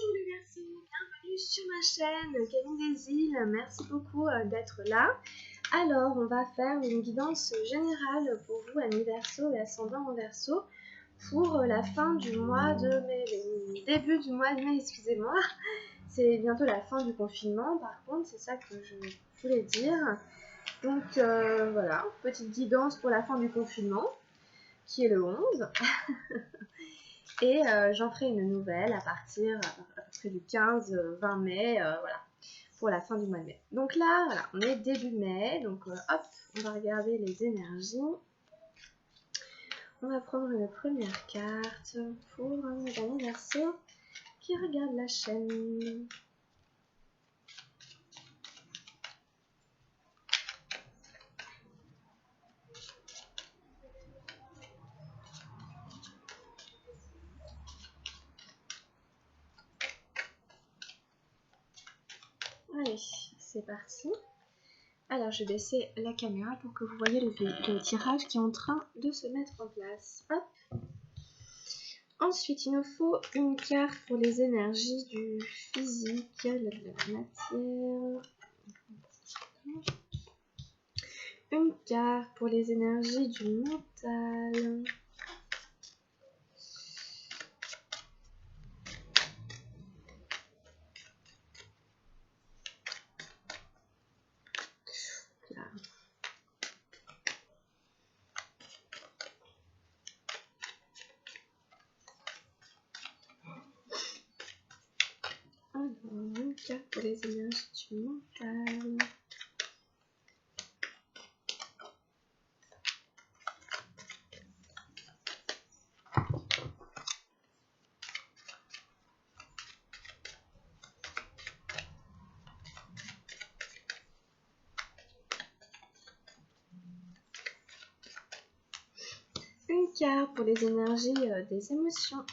Bonjour les Verseaux, bienvenue sur ma chaîne Camille des Îles, merci beaucoup d'être là. Alors on va faire une guidance générale pour vous amis Verseaux et ascendant en Verseau pour la fin du mois de mai, début du mois de mai, excusez-moi. C'est bientôt la fin du confinement par contre, c'est ça que je voulais dire. Donc voilà, petite guidance pour la fin du confinement qui est le 11. Et j'en ferai une nouvelle à partir à peu près du 15-20 mai, voilà, pour la fin du mois de mai. Donc là, voilà, on est début mai, donc hop, on va regarder les énergies. On va prendre une première carte pour mes amis Verseaux qui regardent la chaîne. Allez, c'est parti. Alors, je vais baisser la caméra pour que vous voyez le tirage qui est en train de se mettre en place. Hop. Ensuite, il nous faut une carte pour les énergies du physique, de la matière. Une carte pour les énergies du mental. Là. Alors, une carte pour les énergies du mental. Une carte pour les énergies des émotions.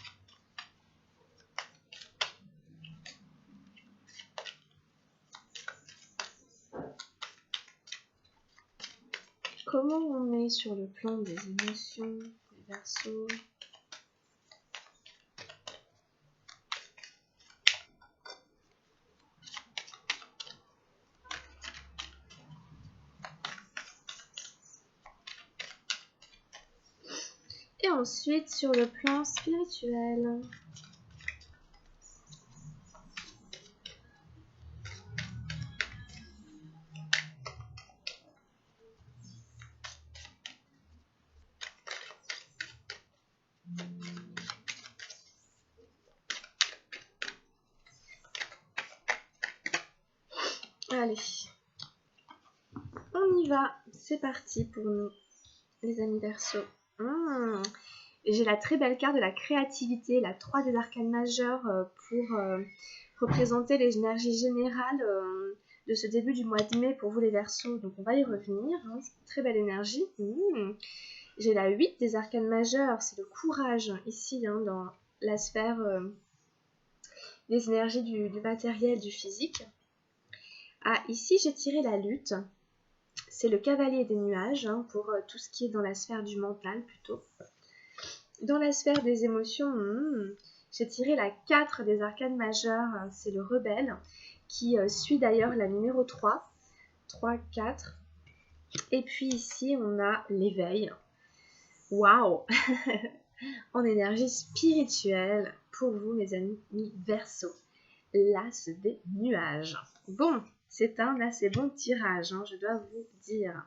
Comment on est sur le plan des émotions, des Verseaux? Et ensuite sur le plan spirituel. Allez, on y va, c'est parti pour nous, les amis Verseaux. J'ai la très belle carte de la créativité, la 3 des arcanes majeures pour représenter les énergies générales de ce début du mois de mai pour vous les Verseaux. Donc on va y revenir, hein, très belle énergie. J'ai la 8 des arcanes majeures, c'est le courage ici hein, dans la sphère des énergies du matériel, du physique. Ah, ici j'ai tiré la lutte, c'est le cavalier des nuages hein, pour tout ce qui est dans la sphère du mental plutôt. Dans la sphère des émotions, j'ai tiré la 4 des arcanes majeures, c'est le rebelle, qui suit d'ailleurs la numéro 3, 3, 4. Et puis ici, on a l'éveil. Waouh. En énergie spirituelle, pour vous, mes amis Verseaux. L'as des nuages. Bon, c'est un assez bon tirage, hein, je dois vous dire.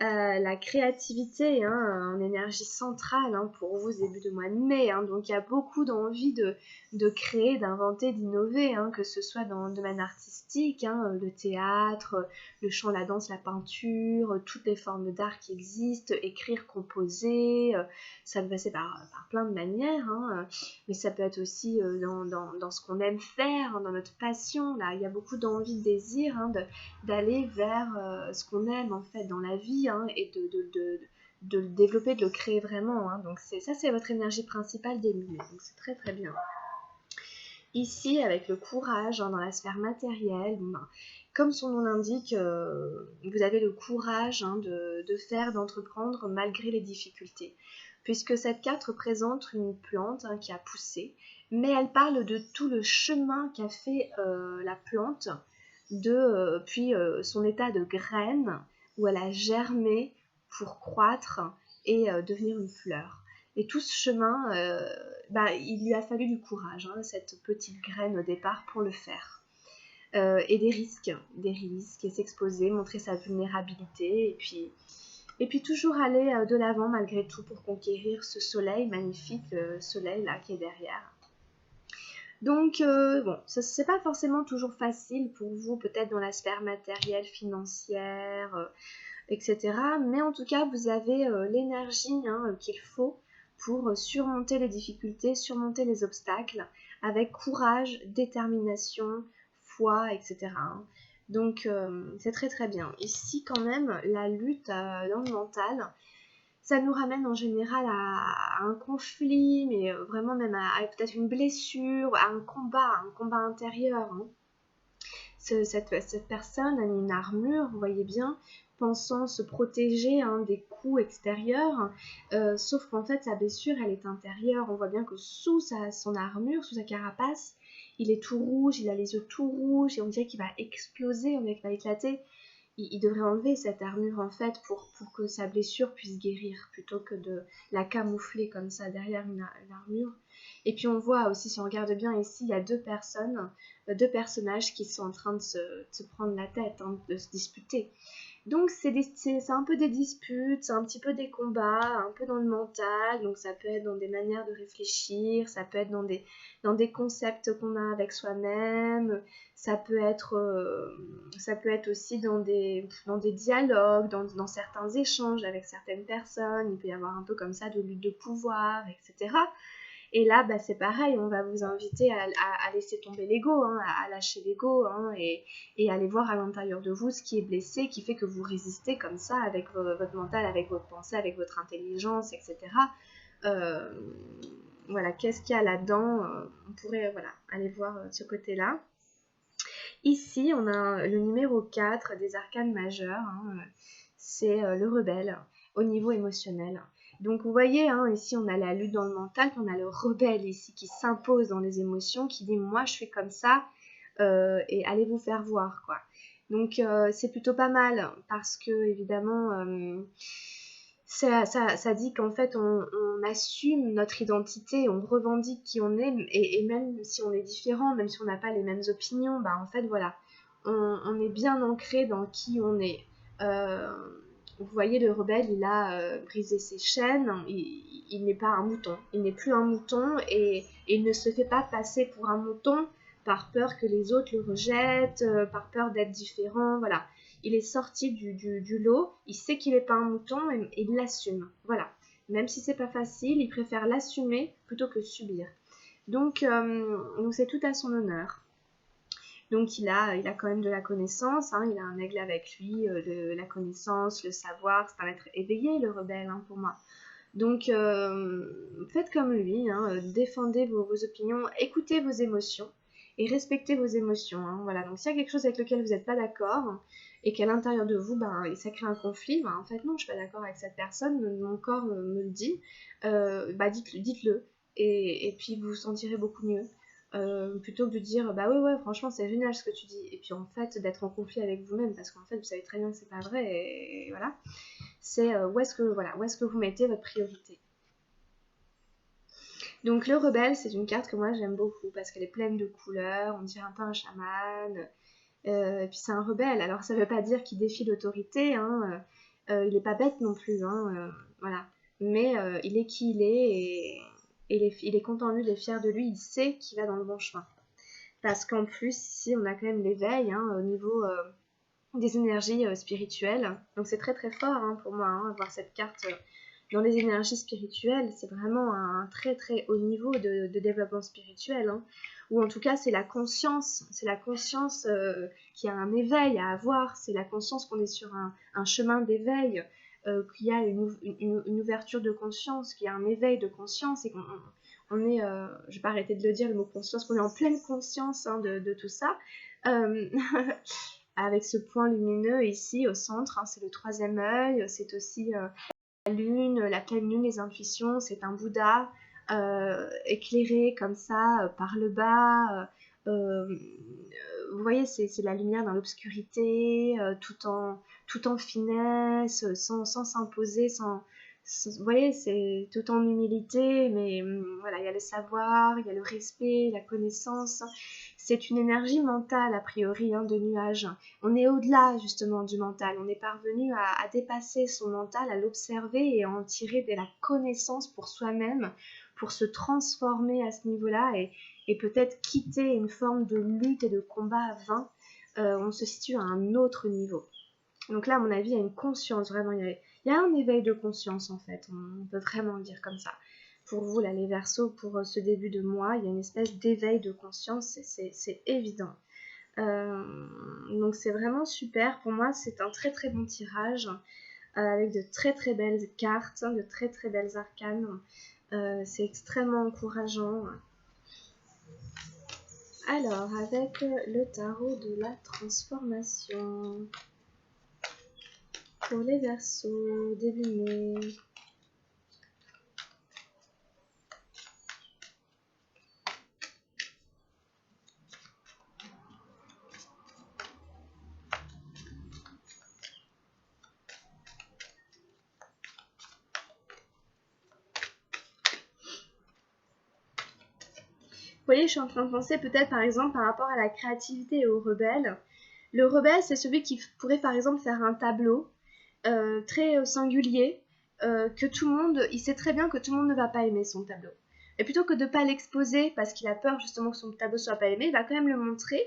La créativité hein, en énergie centrale hein, pour vous début de mois de mai, hein, donc il y a beaucoup d'envie de créer, d'inventer, d'innover, hein, que ce soit dans le domaine artistique, hein, le théâtre, le chant, la danse, la peinture, toutes les formes d'art qui existent, écrire, composer, ça peut passer par plein de manières, hein, mais ça peut être aussi dans ce qu'on aime faire, hein, dans notre passion, là il y a beaucoup d'envie, de désir hein, d'aller vers ce qu'on aime en fait dans la vie hein, et de le développer, de le créer vraiment. Hein. Donc ça c'est votre énergie principale des milieux, donc c'est très très bien. Ici avec le courage hein, dans la sphère matérielle, ben, comme son nom l'indique, vous avez le courage hein, de faire, d'entreprendre malgré les difficultés. Puisque cette carte représente une plante hein, qui a poussé, mais elle parle de tout le chemin qu'a fait la plante puis son état de graine, où elle a germé pour croître et devenir une fleur. Et tout ce chemin, il lui a fallu du courage, hein, cette petite graine au départ, pour le faire. Et des risques, et s'exposer, montrer sa vulnérabilité, et puis toujours aller de l'avant malgré tout pour conquérir ce soleil magnifique, le soleil là qui est derrière. Donc, bon, c'est pas forcément toujours facile pour vous, peut-être dans la sphère matérielle, financière, etc. Mais en tout cas, vous avez l'énergie qu'il faut pour surmonter les difficultés, surmonter les obstacles, avec courage, détermination, foi, etc. Donc, c'est très très bien. Ici, quand même, la lutte dans le mental, ça nous ramène en général à un conflit, mais vraiment même à peut-être une blessure, à un combat intérieur. Hein. Cette personne a mis une armure, vous voyez bien, pensant se protéger des coups extérieurs, sauf qu'en fait sa blessure elle est intérieure. On voit bien que sous son armure, sous sa carapace, il est tout rouge, il a les yeux tout rouges et on dirait qu'il va exploser, on dirait qu'il va éclater. Il devrait enlever cette armure en fait pour que sa blessure puisse guérir plutôt que de la camoufler comme ça derrière une armure. Et puis on voit aussi, si on regarde bien ici, il y a deux personnages qui sont en train de se prendre la tête, de se disputer. Donc c'est un peu des disputes, c'est un petit peu des combats, un peu dans le mental, donc ça peut être dans des manières de réfléchir, ça peut être dans des concepts qu'on a avec soi-même, ça peut être aussi dans des dialogues, dans certains échanges avec certaines personnes, il peut y avoir un peu comme ça de lutte de pouvoir, etc. Et là, c'est pareil, on va vous inviter à laisser tomber l'ego, à lâcher l'ego, et aller voir à l'intérieur de vous ce qui est blessé, qui fait que vous résistez comme ça avec votre mental, avec votre pensée, avec votre intelligence, etc. Voilà, qu'est-ce qu'il y a là-dedans? On pourrait aller voir ce côté-là. Ici, on a le numéro 4 des arcanes majeurs, c'est le rebelle au niveau émotionnel. Donc vous voyez, ici on a la lutte dans le mental, puis on a le rebelle ici qui s'impose dans les émotions, qui dit moi je suis comme ça et allez vous faire voir quoi. Donc c'est plutôt pas mal parce que évidemment ça dit qu'en fait on assume notre identité, on revendique qui on est et même si on est différent, même si on n'a pas les mêmes opinions, en fait voilà, on est bien ancré dans qui on est. Vous voyez, le rebelle, il a brisé ses chaînes, il n'est pas un mouton, il n'est plus un mouton et il ne se fait pas passer pour un mouton par peur que les autres le rejettent, par peur d'être différent, voilà. Il est sorti du lot, il sait qu'il n'est pas un mouton et il l'assume, voilà. Même si c'est pas facile, il préfère l'assumer plutôt que subir. Donc c'est tout à son honneur. Donc il a quand même de la connaissance, il a un aigle avec lui, de la connaissance, le savoir, c'est un être éveillé le rebelle pour moi. Donc faites comme lui, défendez vos opinions, écoutez vos émotions et respectez vos émotions. Voilà. Donc s'il y a quelque chose avec lequel vous n'êtes pas d'accord et qu'à l'intérieur de vous, ça crée un conflit, en fait non, je suis pas d'accord avec cette personne, mon corps me le dit, dites-le et puis vous vous sentirez beaucoup mieux. Plutôt que de dire ouais franchement c'est génial ce que tu dis et puis en fait d'être en conflit avec vous-même parce qu'en fait vous savez très bien que c'est pas vrai et voilà, c'est où est-ce que vous mettez votre priorité. Donc le rebelle, c'est une carte que moi j'aime beaucoup parce qu'elle est pleine de couleurs, on dirait un peu un chaman, et puis c'est un rebelle, alors ça veut pas dire qu'il défie l'autorité, il est pas bête non plus, voilà, mais il est qui il est et il est content de lui, il est fier de lui, il sait qu'il va dans le bon chemin. Parce qu'en plus, ici, on a quand même l'éveil au niveau des énergies spirituelles. Donc c'est très très fort pour moi, avoir cette carte dans les énergies spirituelles. C'est vraiment un très très haut niveau de développement spirituel. Ou en tout cas, c'est la conscience qui a un éveil à avoir. C'est la conscience qu'on est sur un chemin d'éveil, qu'il y a une ouverture de conscience, qu'il y a un éveil de conscience et qu'on est, je vais pas arrêter de le dire, le mot conscience, qu'on est en pleine conscience de tout ça. Avec ce point lumineux ici au centre, c'est le 3e œil, c'est aussi la lune, la pleine lune, les intuitions, c'est un Bouddha, éclairé comme ça par le bas. Vous voyez, c'est la lumière dans l'obscurité, tout en finesse, sans s'imposer, vous voyez, c'est tout en humilité, mais voilà, il y a le savoir, il y a le respect, la connaissance. C'est une énergie mentale, a priori, hein, de nuage. On est au-delà, justement, du mental. On est parvenu à dépasser son mental, à l'observer et à en tirer de la connaissance pour soi-même, pour se transformer à ce niveau-là et peut-être quitter une forme de lutte et de combat vain. On se situe à un autre niveau. Donc là, à mon avis, il y a une conscience, vraiment, il y a un éveil de conscience, en fait, on peut vraiment le dire comme ça. Pour vous, là, les Verseaux, pour ce début de mois, il y a une espèce d'éveil de conscience, c'est évident. Donc c'est vraiment super, pour moi, c'est un très très bon tirage, avec de très très belles cartes, de très très belles arcanes. C'est extrêmement encourageant. Alors, avec le tarot de la transformation, pour les Verseaux, début mai. Vous voyez, je suis en train de penser peut-être par exemple par rapport à la créativité et au rebelle. Le rebelle, c'est celui qui pourrait par exemple faire un tableau très singulier, que tout le monde, il sait très bien que tout le monde ne va pas aimer son tableau. Et plutôt que de ne pas l'exposer parce qu'il a peur justement que son tableau soit pas aimé, il va quand même le montrer.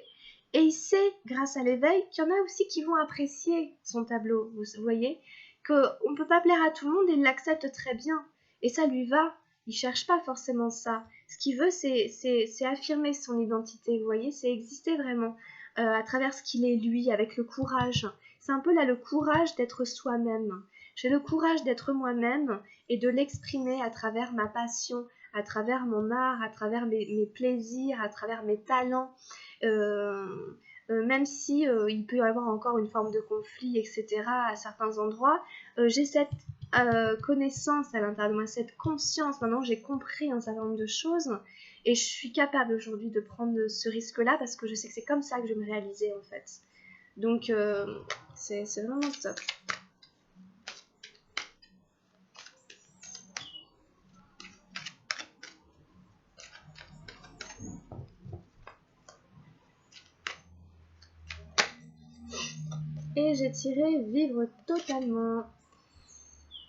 Et il sait, grâce à l'éveil, qu'il y en a aussi qui vont apprécier son tableau. Vous voyez qu'on ne peut pas plaire à tout le monde et il l'accepte très bien. Et ça lui va. Il cherche pas forcément ça. Ce qu'il veut, c'est affirmer son identité. Vous voyez, c'est exister vraiment à travers ce qu'il est lui, avec le courage. C'est un peu là le courage d'être soi-même. J'ai le courage d'être moi-même et de l'exprimer à travers ma passion, à travers mon art, à travers mes plaisirs, à travers mes talents. Même si il peut y avoir encore une forme de conflit, etc. à certains endroits, j'ai cette connaissance à l'intérieur de moi, cette conscience. Maintenant, j'ai compris un certain nombre de choses et je suis capable aujourd'hui de prendre ce risque-là parce que je sais que c'est comme ça que je vais me réaliser en fait. Donc, c'est vraiment top. Et j'ai tiré vivre totalement.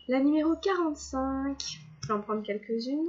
La numéro 45. Je vais en prendre quelques-unes.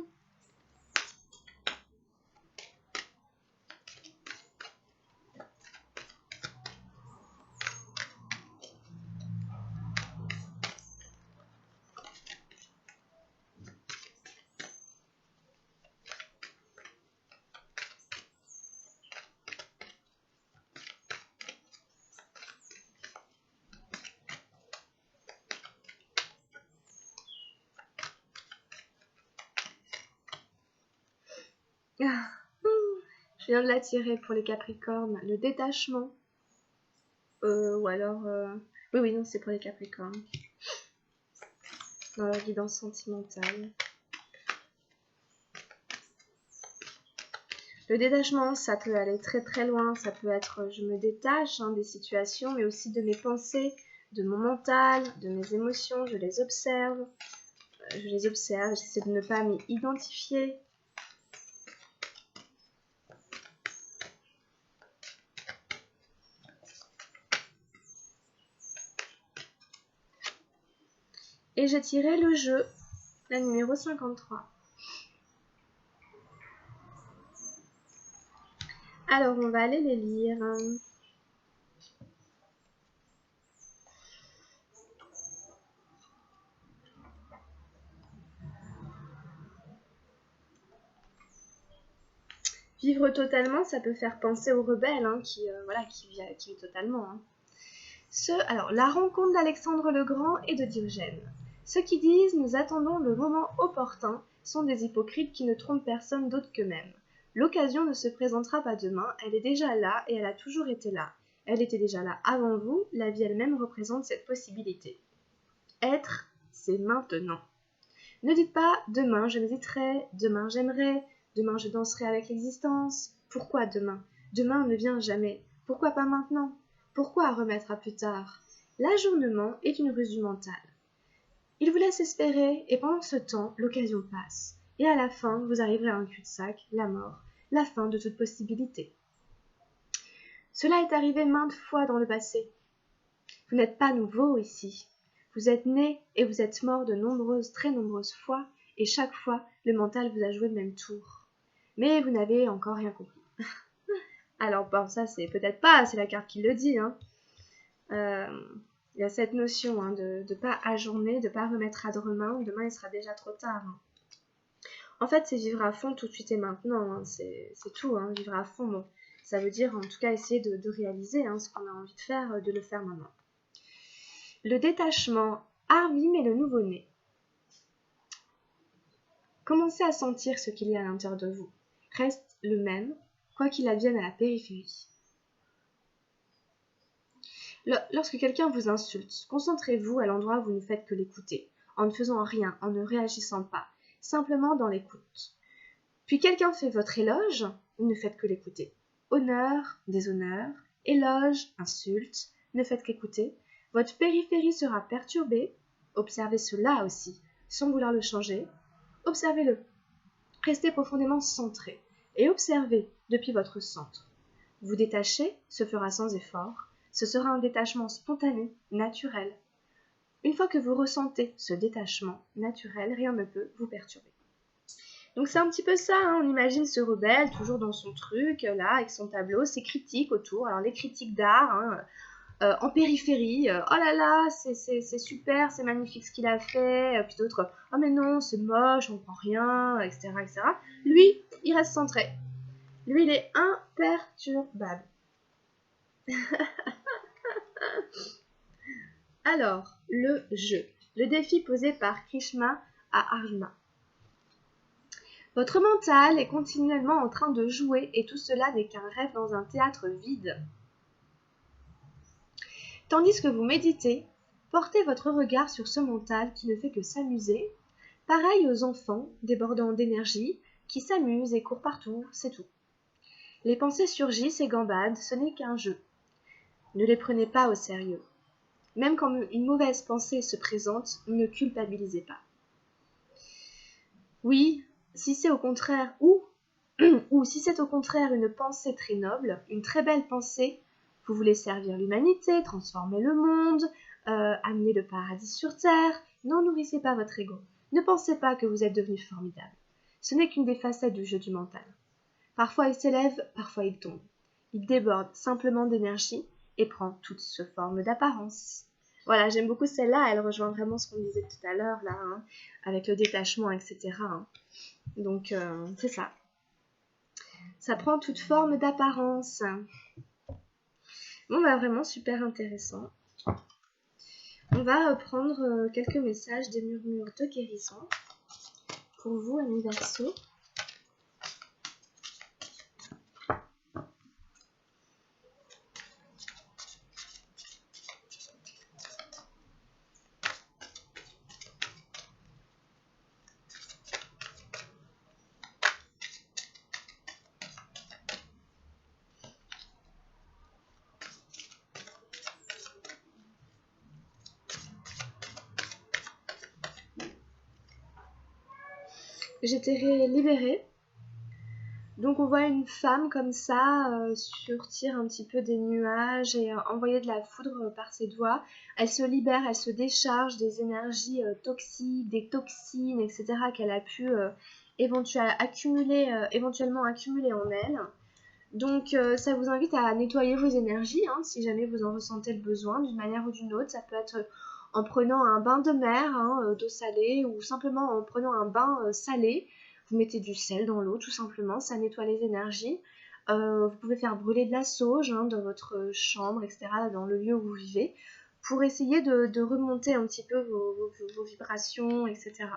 Je viens de la tirer pour les Capricornes. Le détachement. Ou alors... Oui, non, c'est pour les Capricornes. Dans leur guidance sentimentale. Le détachement, ça peut aller très très loin. Ça peut être je me détache des situations, mais aussi de mes pensées, de mon mental, de mes émotions. Je les observe. J'essaie de ne pas m'y identifier. Et j'ai tiré le jeu, la numéro 53. Alors, on va aller les lire. Vivre totalement, ça peut faire penser aux rebelles, qui vit totalement. Alors, la rencontre d'Alexandre le Grand et de Diogène. Ceux qui disent « nous attendons le moment opportun » sont des hypocrites qui ne trompent personne d'autre qu'eux-mêmes. L'occasion ne se présentera pas demain, elle est déjà là et elle a toujours été là. Elle était déjà là avant vous, la vie elle-même représente cette possibilité. Être, c'est maintenant. Ne dites pas « demain je méditerai »,« demain j'aimerai »,« demain je danserai avec l'existence ». Pourquoi demain? Demain ne vient jamais. Pourquoi pas maintenant? Pourquoi remettre à plus tard? L'ajournement est une ruse du mental. Il vous laisse espérer et pendant ce temps, l'occasion passe. Et à la fin, vous arriverez à un cul-de-sac, la mort, la fin de toute possibilité. Cela est arrivé maintes fois dans le passé. Vous n'êtes pas nouveau ici. Vous êtes né et vous êtes mort de nombreuses, très nombreuses fois, et chaque fois, le mental vous a joué le même tour. Mais vous n'avez encore rien compris. Alors bon, ça c'est peut-être pas, c'est la carte qui le dit, hein. Il y a cette notion hein, de ne pas ajourner, de ne pas remettre à demain, demain il sera déjà trop tard. Hein. En fait, c'est vivre à fond tout de suite et maintenant, hein. C'est tout, hein, vivre à fond. Bon. Ça veut dire en tout cas essayer de réaliser hein, ce qu'on a envie de faire, de le faire maintenant. Le détachement, Arvim et le nouveau-né. Commencez à sentir ce qu'il y a à l'intérieur de vous. Reste le même, quoi qu'il advienne à la périphérie. Lorsque quelqu'un vous insulte, concentrez-vous à l'endroit où vous ne faites que l'écouter, en ne faisant rien, en ne réagissant pas, simplement dans l'écoute. Puis quelqu'un fait votre éloge, vous ne faites que l'écouter. Honneur, déshonneur, éloge, insulte, ne faites qu'écouter. Votre périphérie sera perturbée, observez cela aussi, sans vouloir le changer. Observez-le. Restez profondément centré et observez depuis votre centre. Vous détacher se fera sans effort. Ce sera un détachement spontané, naturel. Une fois que vous ressentez ce détachement naturel, rien ne peut vous perturber. Donc c'est un petit peu ça, hein. On imagine ce rebelle toujours dans son truc, là, avec son tableau, ses critiques autour. Alors les critiques d'art, hein, en périphérie, oh là là, c'est super, c'est magnifique ce qu'il a fait, puis d'autres, oh mais non, c'est moche, on comprend rien, etc., etc. Lui, il reste centré. Lui, il est imperturbable. Alors, le jeu. Le défi posé par Krishna à Arjuna. Votre mental est continuellement en train de jouer et tout cela n'est qu'un rêve dans un théâtre vide. Tandis que vous méditez, portez votre regard sur ce mental qui ne fait que s'amuser, pareil aux enfants débordant d'énergie qui s'amusent et courent partout, c'est tout. Les pensées surgissent et gambadent, ce n'est qu'un jeu. Ne les prenez pas au sérieux. Même quand une mauvaise pensée se présente, ne culpabilisez pas. Oui, si c'est au contraire ou si c'est au contraire une pensée très noble, une très belle pensée, vous voulez servir l'humanité, transformer le monde, amener le paradis sur terre, n'en nourrissez pas votre ego. Ne pensez pas que vous êtes devenu formidable. Ce n'est qu'une des facettes du jeu du mental. Parfois il s'élève, parfois il tombe. Il déborde simplement d'énergie et prend toute forme d'apparence. Voilà, j'aime beaucoup celle-là, elle rejoint vraiment ce qu'on disait tout à l'heure, là, hein, avec le détachement, etc. Hein. Donc, c'est ça. Ça prend toute forme d'apparence. Bon, bah vraiment super intéressant. On va prendre quelques messages des murmures de guérison pour vous, amis Verseaux. J'étais libérée. Donc on voit une femme comme ça sortir un petit peu des nuages et envoyer de la foudre par ses doigts. Elle se libère, elle se décharge des énergies toxiques, des toxines, etc. qu'elle a pu éventuellement accumuler en elle. Donc ça vous invite à nettoyer vos énergies hein, si jamais vous en ressentez le besoin d'une manière ou d'une autre. Ça peut être en prenant un bain de mer, hein, d'eau salée ou simplement en prenant un bain salé. Vous mettez du sel dans l'eau tout simplement, ça nettoie les énergies. Vous pouvez faire brûler de la sauge hein, dans votre chambre, etc., dans le lieu où vous vivez, pour essayer de remonter un petit peu vos vibrations, etc.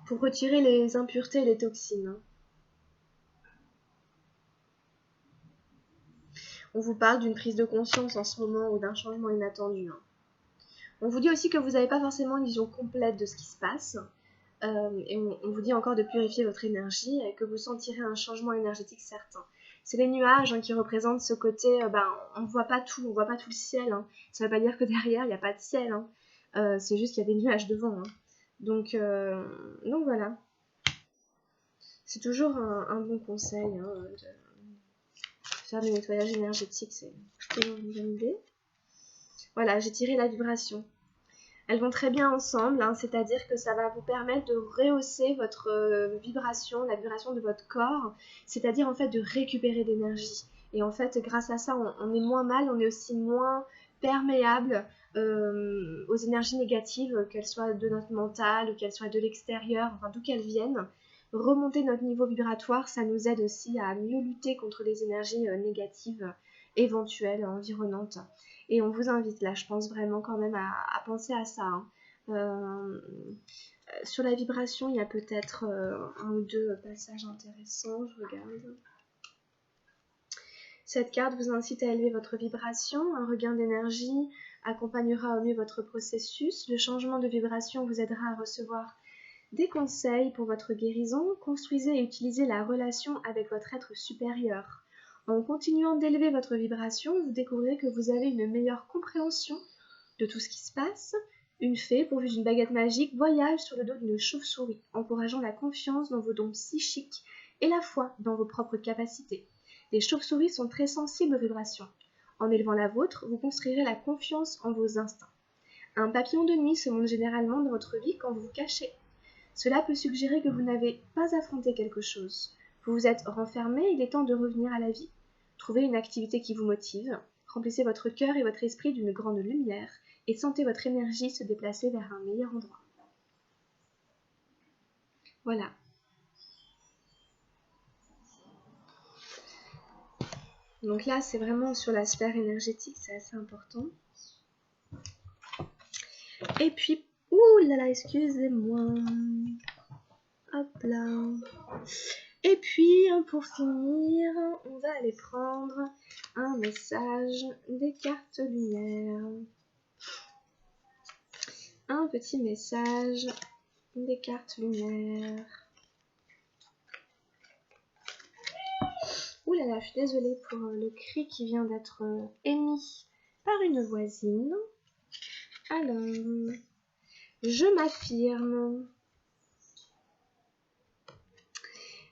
Pour retirer les impuretés et les toxines. On vous parle d'une prise de conscience en ce moment ou d'un changement inattendu. Hein. On vous dit aussi que vous n'avez pas forcément une vision complète de ce qui se passe. Et on vous dit encore de purifier votre énergie et que vous sentirez un changement énergétique certain. C'est les nuages qui représentent ce côté, on ne voit pas tout, on ne voit pas tout le ciel. Hein. Ça ne veut pas dire que derrière, il n'y a pas de ciel. Hein. C'est juste qu'il y a des nuages devant. Hein. Donc voilà. C'est toujours un bon conseil de faire du nettoyage énergétique, c'est toujours une bonne idée. Voilà, j'ai tiré la vibration. Elles vont très bien ensemble, c'est-à-dire que ça va vous permettre de rehausser votre vibration, la vibration de votre corps, c'est-à-dire en fait de récupérer d'énergie. Et en fait, grâce à ça, on est moins mal, on est aussi moins perméable aux énergies négatives, qu'elles soient de notre mental ou qu'elles soient de l'extérieur, enfin d'où qu'elles viennent. Remonter notre niveau vibratoire, ça nous aide aussi à mieux lutter contre les énergies négatives éventuelles, environnantes. Et on vous invite là, je pense vraiment quand même à penser à ça. Hein. Sur la vibration, il y a peut-être un ou deux passages intéressants, je regarde. Cette carte vous incite à élever votre vibration, un regain d'énergie accompagnera au mieux votre processus. Le changement de vibration vous aidera à recevoir des conseils pour votre guérison. Construisez et utilisez la relation avec votre être supérieur. En continuant d'élever votre vibration, vous découvrirez que vous avez une meilleure compréhension de tout ce qui se passe. Une fée, pourvue d'une baguette magique, voyage sur le dos d'une chauve-souris, encourageant la confiance dans vos dons psychiques et la foi dans vos propres capacités. Les chauves-souris sont très sensibles aux vibrations. En élevant la vôtre, vous construirez la confiance en vos instincts. Un papillon de nuit se montre généralement dans votre vie quand vous vous cachez. Cela peut suggérer que vous n'avez pas affronté quelque chose. Vous vous êtes renfermé, il est temps de revenir à la vie. Trouvez une activité qui vous motive, remplissez votre cœur et votre esprit d'une grande lumière et sentez votre énergie se déplacer vers un meilleur endroit. Voilà. Donc là, c'est vraiment sur la sphère énergétique, c'est assez important. Et puis, ouh là là, excusez-moi. Hop là. Et puis, pour finir, on va aller prendre un message des cartes lumière. Un petit message des cartes lumière. Ouh là là, je suis désolée pour le cri qui vient d'être émis par une voisine. Alors, je m'affirme.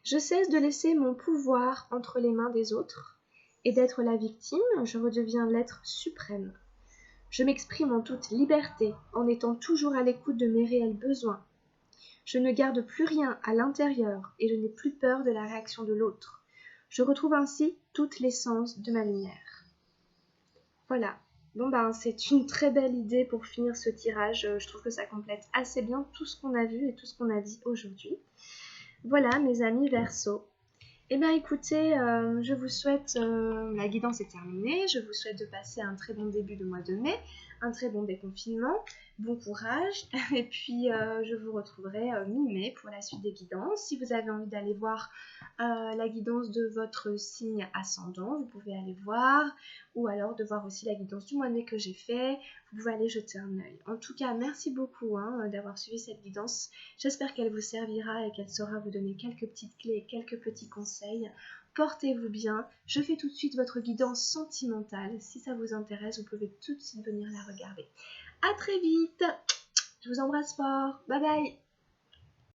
Je cesse de laisser mon pouvoir entre les mains des autres et d'être la victime, je redeviens l'être suprême. Je m'exprime en toute liberté, en étant toujours à l'écoute de mes réels besoins. Je ne garde plus rien à l'intérieur et je n'ai plus peur de la réaction de l'autre. Je retrouve ainsi toute l'essence de ma lumière. Voilà. Bon c'est une très belle idée pour finir ce tirage. Je trouve que ça complète assez bien tout ce qu'on a vu et tout ce qu'on a dit aujourd'hui. Voilà mes amis Verseau. Eh bien écoutez, je vous souhaite, la guidance est terminée, je vous souhaite de passer un très bon début de mois de mai, un très bon déconfinement, bon courage, et puis je vous retrouverai mi-mai pour la suite des guidances. Si vous avez envie d'aller voir la guidance de votre signe ascendant, vous pouvez aller voir, ou alors de voir aussi la guidance du mois de mai que j'ai fait, vous pouvez aller jeter un œil. En tout cas, merci beaucoup d'avoir suivi cette guidance, j'espère qu'elle vous servira et qu'elle saura vous donner quelques petites clés et quelques petits conseils. Portez-vous bien, je fais tout de suite votre guidance sentimentale, si ça vous intéresse, vous pouvez tout de suite venir la regarder. À très vite, je vous embrasse fort, bye bye.